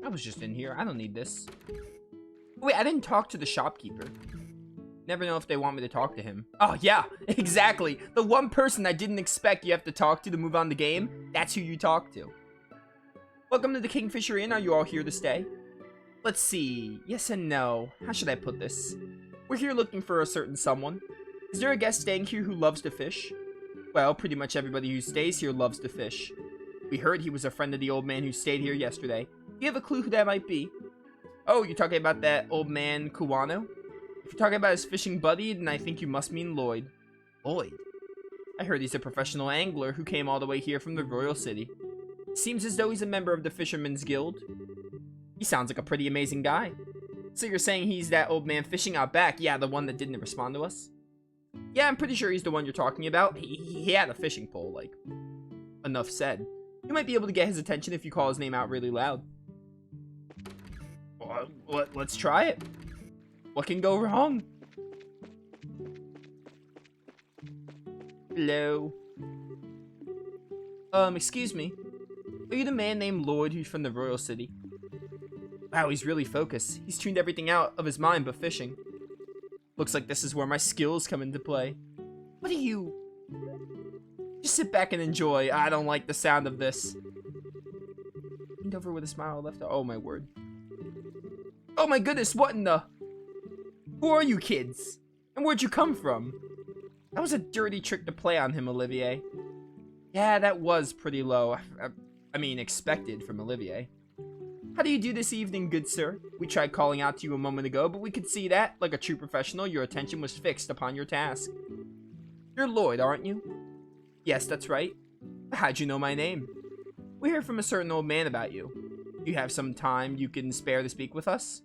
I was just in here. I don't need this. Wait, I didn't talk to the shopkeeper. Never know if they want me to talk to him. Oh, yeah, exactly. The one person I didn't expect you have to talk to move on the game, that's who you talk to. Welcome to the Kingfisher Inn. Are you all here to stay? Let's see. Yes and no. How should I put this? We're here looking for a certain someone. Is there a guest staying here who loves to fish? Well, pretty much everybody who stays here loves to fish. We heard he was a friend of the old man who stayed here yesterday. Do you have a clue who that might be? Oh, you're talking about that old man Kuwano? If you're talking about his fishing buddy, then I think you must mean Lloyd. Lloyd? I heard he's a professional angler who came all the way here from the Royal City. Seems as though he's a member of the Fisherman's Guild. He sounds like a pretty amazing guy. So you're saying he's that old man fishing out back? Yeah, the one that didn't respond to us? Yeah, I'm pretty sure he's the one you're talking about. He had a fishing pole, like. Enough said. You might be able to get his attention if you call his name out really loud. Well, let's try it. What can go wrong? Hello. Excuse me. Are you the man named Lloyd who's from the Royal City? Wow, he's really focused. He's tuned everything out of his mind but fishing. Looks like this is where my skills come into play. What are you? Just sit back and enjoy. I don't like the sound of this. Leaned over with a smile left. Oh my word. Oh my goodness, what in the... Who are you kids? And where'd you come from? That was a dirty trick to play on him, Olivier. Yeah, that was pretty low. I mean, expected from Olivier. How do you do this evening, good sir? We tried calling out to you a moment ago, but we could see that, like a true professional, your attention was fixed upon your task. You're Lloyd, aren't you? Yes, that's right. How'd you know my name? We heard from a certain old man about you. Do you have some time you can spare to speak with us?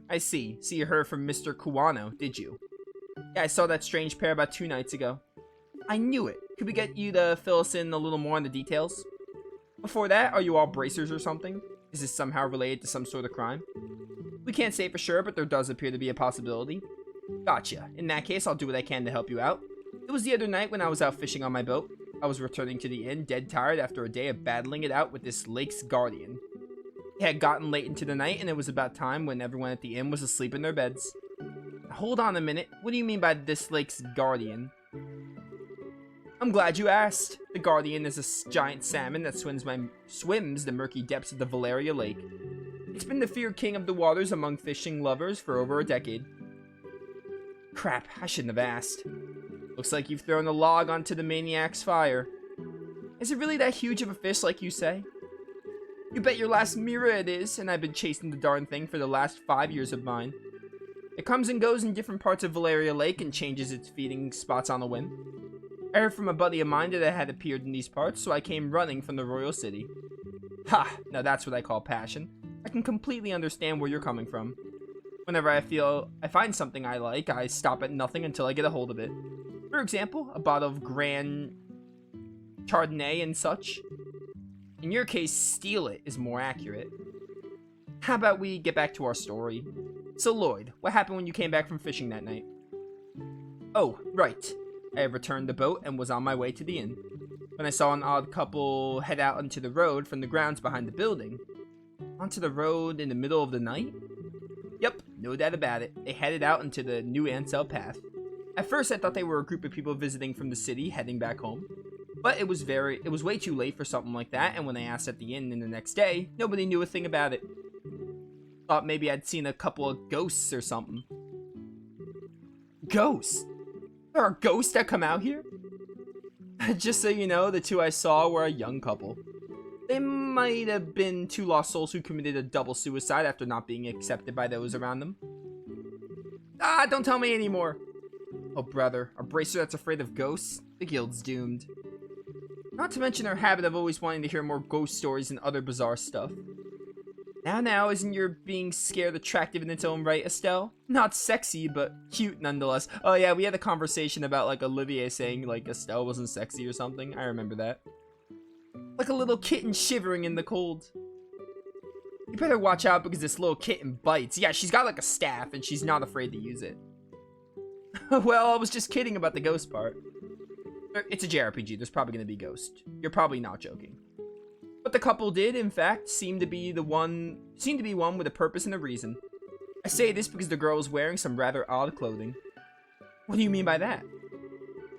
I see. So you heard from Mr. Kuwano, did you? Yeah, I saw that strange pair about 2 nights ago. I knew it. Could we get you to fill us in a little more on the details? Before that, are you all bracers or something? Is this somehow related to some sort of crime? We can't say for sure, but there does appear to be a possibility. Gotcha. In that case, I'll do what I can to help you out. It was the other night when I was out fishing on my boat. I was returning to the inn, dead tired after a day of battling it out with this lake's guardian. It had gotten late into the night, and it was about time when everyone at the inn was asleep in their beds. Hold on a minute. What do you mean by this lake's guardian? I'm glad you asked. The guardian is a giant salmon that swims the murky depths of the Valeria Lake. It's been the feared king of the waters among fishing lovers for over a decade. Crap, I shouldn't have asked. Looks like you've thrown a log onto the maniac's fire. Is it really that huge of a fish like you say? You bet your last mirror it is, and I've been chasing the darn thing for the last 5 years of mine. It comes and goes in different parts of Valeria Lake and changes its feeding spots on a whim. I heard from a buddy of mine that it had appeared in these parts, so I came running from the Royal City. Ha! Now that's what I call passion. I can completely understand where you're coming from. Whenever I find something I like, I stop at nothing until I get a hold of it. For example, a bottle of Grand Chardonnay and such. In your case, steal it is more accurate. How about we get back to our story? So Lloyd, what happened when you came back from fishing that night? Oh, right. I had returned the boat and was on my way to the inn, when I saw an odd couple head out onto the road from the grounds behind the building. Onto the road in the middle of the night? Yep, no doubt about it. They headed out into the New Ansel path. At first I thought they were a group of people visiting from the city heading back home. But it was way too late for something like that, and when I asked at the inn the next day, nobody knew a thing about it. Thought maybe I'd seen a couple of ghosts or something. Ghosts? There are ghosts that come out here? Just so you know, the 2 I saw were a young couple. They might have been 2 lost souls who committed a double suicide after not being accepted by those around them. Ah, don't tell me anymore. Oh brother, a bracer that's afraid of ghosts? The guild's doomed. Not to mention our habit of always wanting to hear more ghost stories and other bizarre stuff. Now, isn't your being scared attractive in its own right, Estelle? Not sexy, but cute nonetheless. Oh yeah, we had a conversation about, like, Olivier saying, like, Estelle wasn't sexy or something. I remember that. Like a little kitten shivering in the cold. You better watch out because this little kitten bites. Yeah, she's got, like, a staff, and she's not afraid to use it. Well, I was just kidding about the ghost part. It's a JRPG. There's probably going to be ghosts. You're probably not joking. But the couple did, in fact, seem to be one with a purpose and a reason. I say this because the girl was wearing some rather odd clothing. What do you mean by that?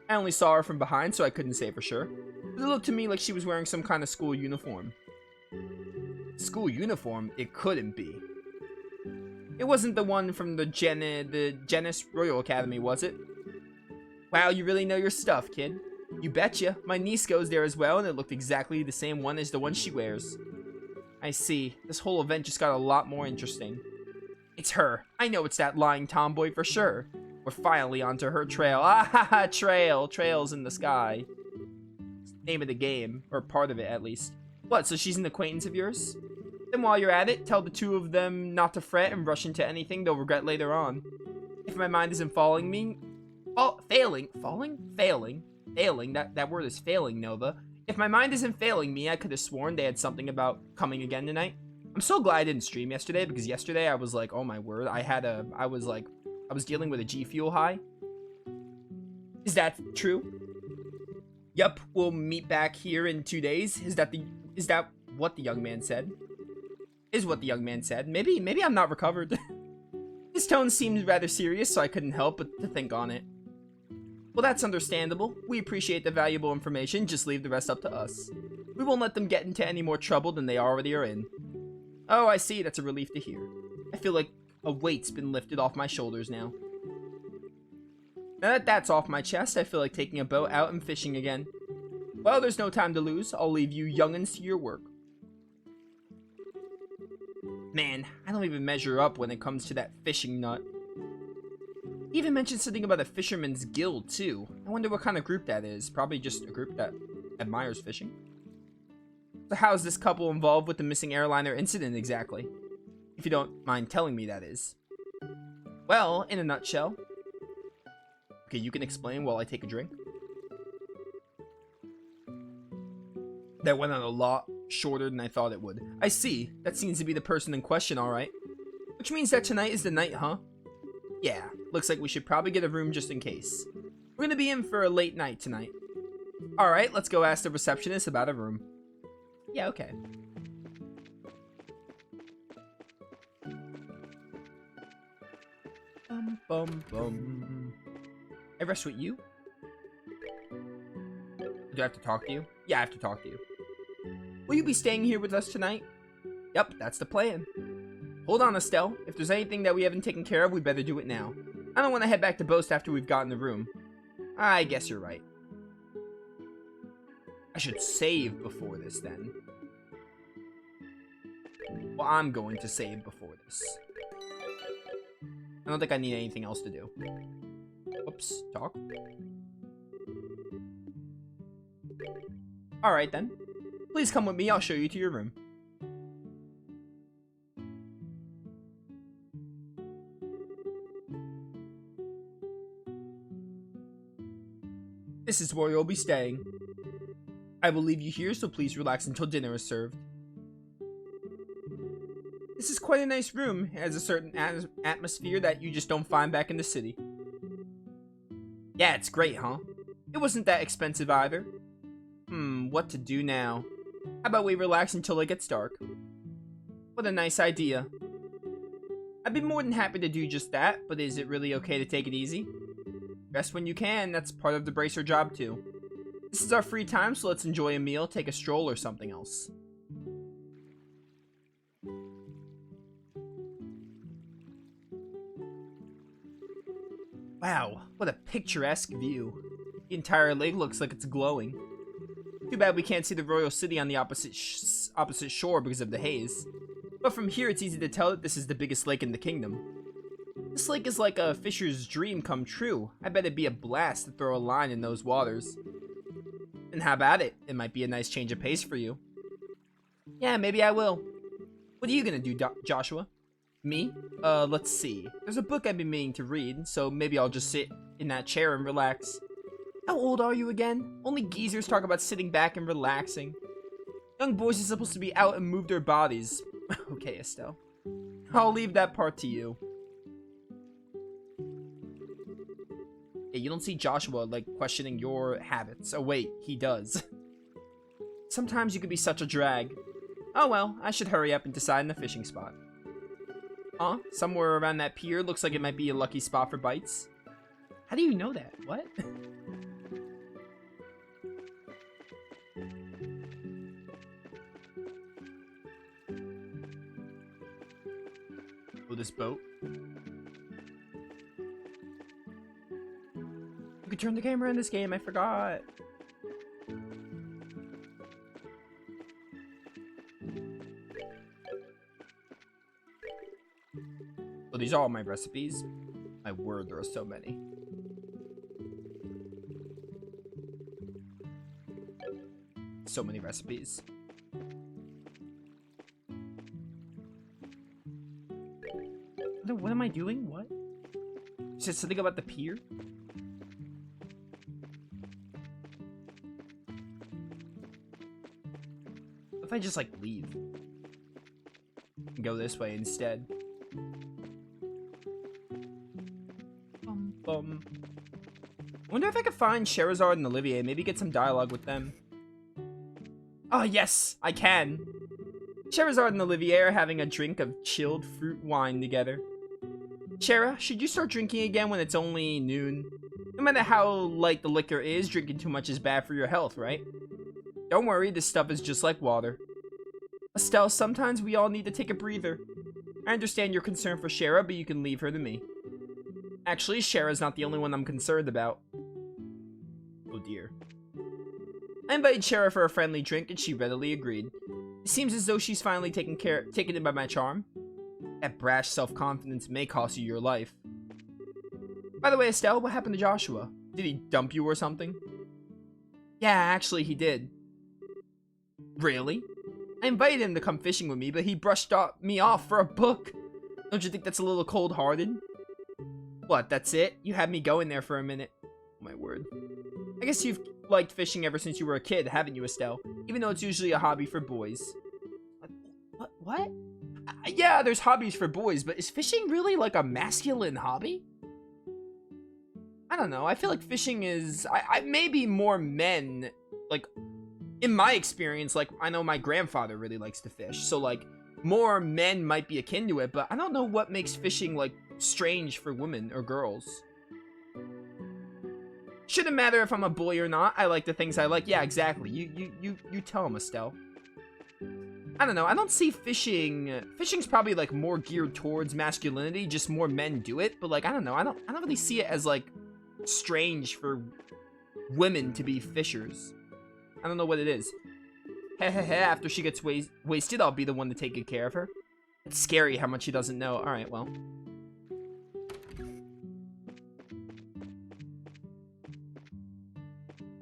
I only saw her from behind, so I couldn't say for sure. But it looked to me like she was wearing some kind of school uniform. School uniform? It couldn't be. It wasn't the one from the Genis Royal Academy, was it? Wow, you really know your stuff, kid. You betcha. My niece goes there as well, and it looked exactly the same one as the one she wears. I see. This whole event just got a lot more interesting. It's her. I know it's that lying tomboy for sure. We're finally onto her trail. Ah ha ha, trail. Trails in the sky. Name of the game, or part of it at least. What, so she's an acquaintance of yours? Then while you're at it, tell the two of them not to fret and rush into anything they'll regret later on. If my mind isn't failing, that word is failing, Nova. If my mind isn't failing me, I could have sworn they had something about coming again tonight. I'm so glad I didn't stream yesterday, because yesterday I was like, oh my word, I was dealing with a G Fuel high. Is that true? Yup, we'll meet back here in 2 days. Is that what the young man said? Is what the young man said. Maybe I'm not recovered. His tone seemed rather serious, so I couldn't help but to think on it. Well, that's understandable. We appreciate the valuable information, just leave the rest up to us. We won't let them get into any more trouble than they already are in. Oh, I see, that's a relief to hear. I feel like a weight's been lifted off my shoulders now. Now that that's off my chest, I feel like taking a boat out and fishing again. Well, there's no time to lose. I'll leave you young'uns to your work. Man, I don't even measure up when it comes to that fishing nut. He even mentioned something about a fisherman's guild, too. I wonder what kind of group that is. Probably just a group that admires fishing. So how is this couple involved with the missing airliner incident exactly? If you don't mind telling me, that is. Well, in a nutshell. Okay, you can explain while I take a drink. That went on a lot shorter than I thought it would. I see. That seems to be the person in question, alright. Which means that tonight is the night, huh? Yeah, looks like we should probably get a room just in case. We're gonna be in for a late night tonight. Alright, let's go ask the receptionist about a room. Yeah, okay. Bum, bum, bum. I rest with you? Do I have to talk to you? Yeah, I have to talk to you. Will you be staying here with us tonight? Yep, that's the plan. Hold on, Estelle. If there's anything that we haven't taken care of, we better do it now. I don't want to head back to Boast after we've gotten the room. I guess you're right. I should save before this, then. Well, I'm going to save before this. I don't think I need anything else to do. Oops, talk. Alright then. Please come with me, I'll show you to your room. This is where you'll be staying. I will leave you here, so please relax until dinner is served. This is quite a nice room. It has a certain atmosphere that you just don't find back in the city. Yeah, it's great, huh? It wasn't that expensive either. What to do now? How about we relax until it gets dark? What a nice idea. I'd be more than happy to do just that, but is it really okay to take it easy? Rest when you can, that's part of the bracer job too. This is our free time, so let's enjoy a meal, take a stroll, or something else. Wow, what a picturesque view. The entire lake looks like it's glowing. Too bad we can't see the royal city on the opposite shore because of the haze. But from here it's easy to tell that this is the biggest lake in the kingdom. This lake is like a fisher's dream come true. I bet it'd be a blast to throw a line in those waters. And how about it? It might be a nice change of pace for you. Yeah, maybe I will. What are you gonna do, Joshua? Me? Let's see. There's a book I've been meaning to read, so maybe I'll just sit in that chair and relax. How old are you again? Only geezers talk about sitting back and relaxing. Young boys are supposed to be out and move their bodies. Okay, Estelle. I'll leave that part to you. Yeah, you don't see Joshua, like, questioning your habits. Oh, wait, he does. Sometimes you could be such a drag. Oh well, I should hurry up and decide on the fishing spot. Huh? Somewhere around that pier looks like it might be a lucky spot for bites. How do you know that? What? Oh, this boat. You could turn the camera in this game, I forgot. Well, these are all my recipes. My word, there are so many. So many recipes. What am I doing? What? You said something about the pier? What if I just, like, leave? And go this way instead. Wonder if I could find Sherazard and Olivier, maybe get some dialogue with them. Oh, yes, I can. Sherazard and Olivier are having a drink of chilled fruit wine together. Shera, should you start drinking again when it's only noon? No matter how light the liquor is, drinking too much is bad for your health, right? Don't worry, this stuff is just like water. Estelle, sometimes we all need to take a breather. I understand your concern for Shera, but you can leave her to me. Actually, Shera's not the only one I'm concerned about. Oh dear. I invited Shera for a friendly drink, and she readily agreed. It seems as though she's finally taken in by my charm. That brash self-confidence may cost you your life. By the way, Estelle, what happened to Joshua? Did he dump you or something? Yeah, actually he did. Really? I invited him to come fishing with me, but he brushed me off for a book. Don't you think that's a little cold-hearted? What, that's it? You had me going there for a minute. Oh, my word. I guess you've liked fishing ever since you were a kid, haven't you, Estelle? Even though it's usually a hobby for boys. What? Yeah, there's hobbies for boys, but is fishing really, like, a masculine hobby? I don't know. I feel like fishing is... maybe more men, like, in my experience, like, I know my grandfather really likes to fish, so, like, more men might be akin to it, but I don't know what makes fishing, like, strange for women or girls. Shouldn't matter if I'm a boy or not. I like the things I like. Yeah, exactly. You tell him, Estelle. I don't know. I don't see fishing. Fishing's probably like more geared towards masculinity. Just more men do it. But like, I don't know. I don't really see it as like strange for women to be fishers. I don't know what it is. After she gets wasted, I'll be the one to take good care of her. It's scary how much she doesn't know. All right, well.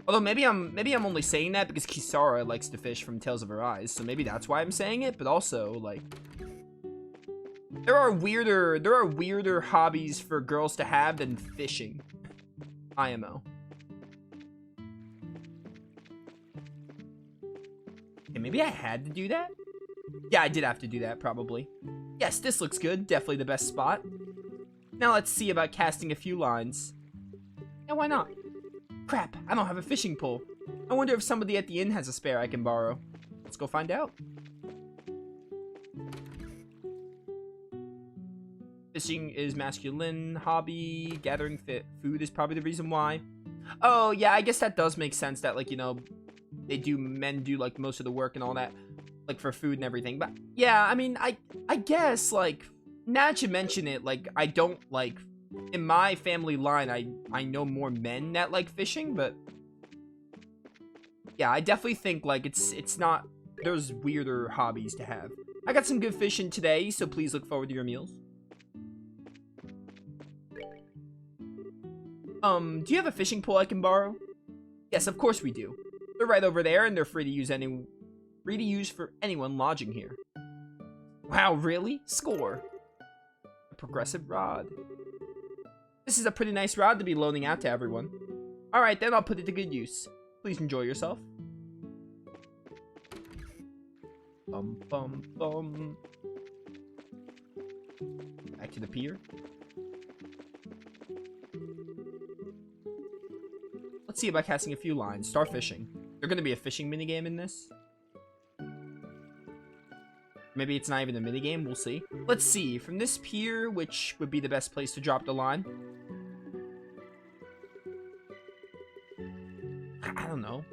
Although maybe I'm only saying that because Kisara likes to fish from Tales of Her Eyes, so maybe that's why I'm saying it. But also, like, there are weirder hobbies for girls to have than fishing. IMO. Okay, maybe I had to do that. Yeah, I did have to do that, probably. Yes, this looks good. Definitely the best spot. Now let's see about casting a few lines. Yeah, why not? Crap, I don't have a fishing pole. I wonder if somebody at the inn has a spare I can borrow. Let's go find out. Fishing is masculine hobby. Gathering food is probably the reason why. Oh, yeah, I guess that does make sense that, like, you know, men do, like, most of the work and all that, like, for food and everything. But, yeah, I mean, I guess, like, now that you mention it, like, I don't, like... In my family line, I know more men that like fishing, but yeah, I definitely think like it's not, there's weirder hobbies to have. I got some good fishing today, so please look forward to your meals. Do you have a fishing pole I can borrow? Yes, of course we do. They're right over there, and they're free to use for anyone lodging here. Wow, really? Score. A progressive rod. This is a pretty nice rod to be loaning out to everyone. Alright, then I'll put it to good use. Please enjoy yourself. Bum. Back to the pier. Let's see about casting a few lines. Start fishing. There's gonna be a fishing minigame in this. Maybe it's not even a minigame. We'll see. Let's see. From this pier, which would be the best place to drop the line? I don't know.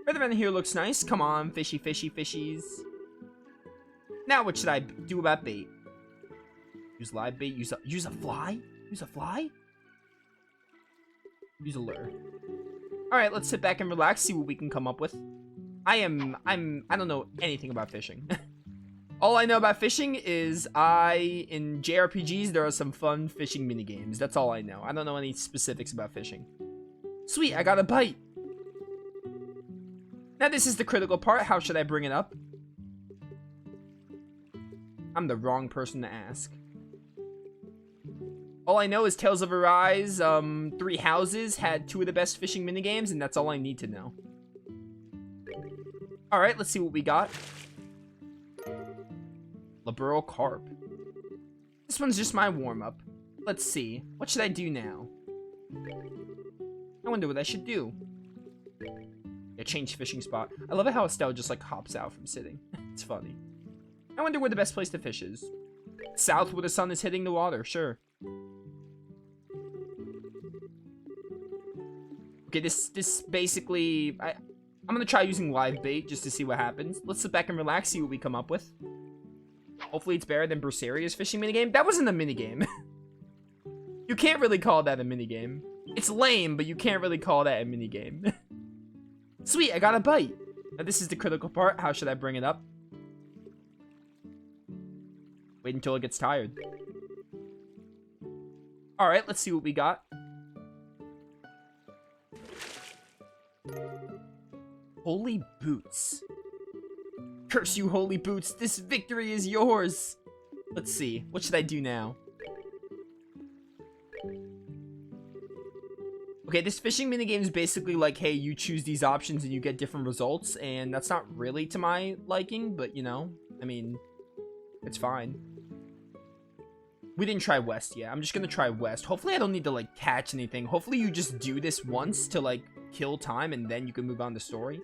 Further in here looks nice. Come on, fishy, fishy, fishies. Now what should I do about bait? Use live bait. Use a fly? Use a fly? Use a lure. Alright, let's sit back and relax, see what we can come up with. I don't know anything about fishing. All I know about fishing is in JRPGs, there are some fun fishing minigames. That's all I know. I don't know any specifics about fishing. Sweet, I got a bite. Now this is the critical part. How should I bring it up? I'm the wrong person to ask. All I know is Tales of Arise, 3 Houses had 2 of the best fishing minigames, and that's all I need to know. Alright, let's see what we got. Liberal Carp. This one's just my warm-up. Let's see. What should I do now? I wonder what I should do. Yeah, change fishing spot. I love it how Estelle just, like, hops out from sitting. It's funny. I wonder where the best place to fish is. South where the sun is hitting the water, sure. Okay, this basically... I'm gonna try using live bait just to see what happens. Let's sit back and relax, see what we come up with. Hopefully it's better than Brusaria's fishing minigame. That wasn't a minigame. You can't really call that a minigame. It's lame, but you can't really call that a minigame. Sweet, I got a bite. Now this is the critical part. How should I bring it up? Wait until it gets tired. Alright, let's see what we got. Holy boots. Curse you, holy boots. This victory is yours. Let's see. What should I do now? Okay, this fishing minigame is basically like, hey, you choose these options and you get different results. And that's not really to my liking, but, you know, I mean, it's fine. We didn't try West yet. I'm just gonna try West. Hopefully I don't need to, like, catch anything. Hopefully you just do this once to, like, kill time and then you can move on to story.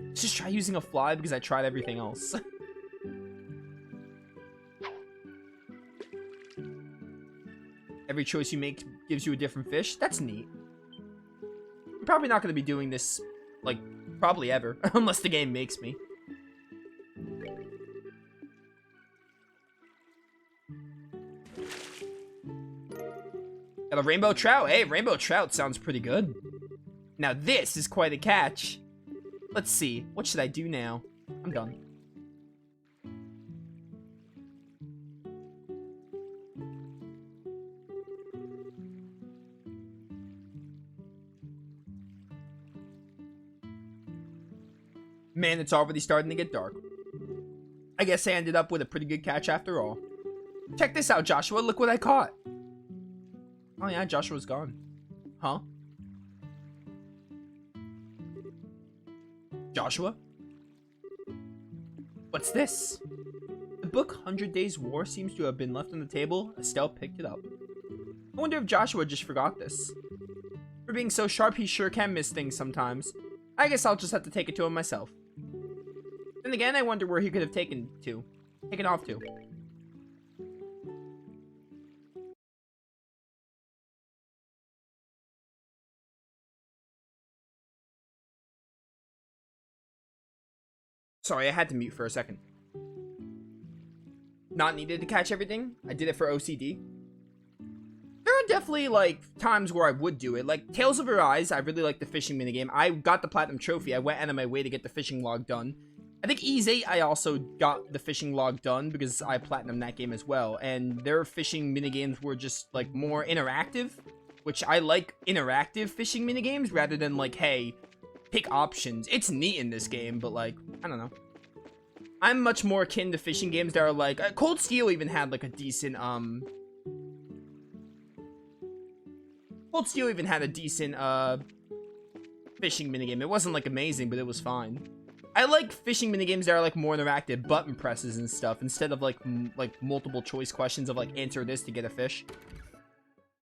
Let's just try using a fly because I tried everything else. Every choice you make gives you a different fish. That's neat. I'm probably not going to be doing this, like, probably ever. Unless the game makes me. Got a rainbow trout. Hey, rainbow trout sounds pretty good. Now this is quite a catch. Let's see. What should I do now? I'm done. Man, it's already starting to get dark. I guess I ended up with a pretty good catch after all. Check this out, Joshua. Look what I caught. Oh yeah, Joshua's gone. Huh? Joshua? What's this? The book 100 Days War seems to have been left on the table. Estelle picked it up. I wonder if Joshua just forgot this. For being so sharp, he sure can miss things sometimes. I guess I'll just have to take it to him myself. Then again, I wonder where he could have taken off to. Sorry, I had to mute for a second. Not needed to catch everything. I did it for OCD. There are definitely, like, times where I would do it. Like, Tales of Arise, I really like the fishing minigame. I got the Platinum Trophy. I went out of my way to get the fishing log done. I think Ease 8, I also got the fishing log done because I platinumed that game as well. And their fishing minigames were just, like, more interactive. Which I like interactive fishing minigames rather than, like, hey, pick options. It's neat in this game, but, like, I don't know. I'm much more akin to fishing games that are, like... Cold Steel even had, like, a decent, Cold Steel even had a decent, fishing minigame. It wasn't, like, amazing, but it was fine. I like fishing minigames that are like more interactive, button presses and stuff, instead of like like multiple choice questions of like answer this to get a fish.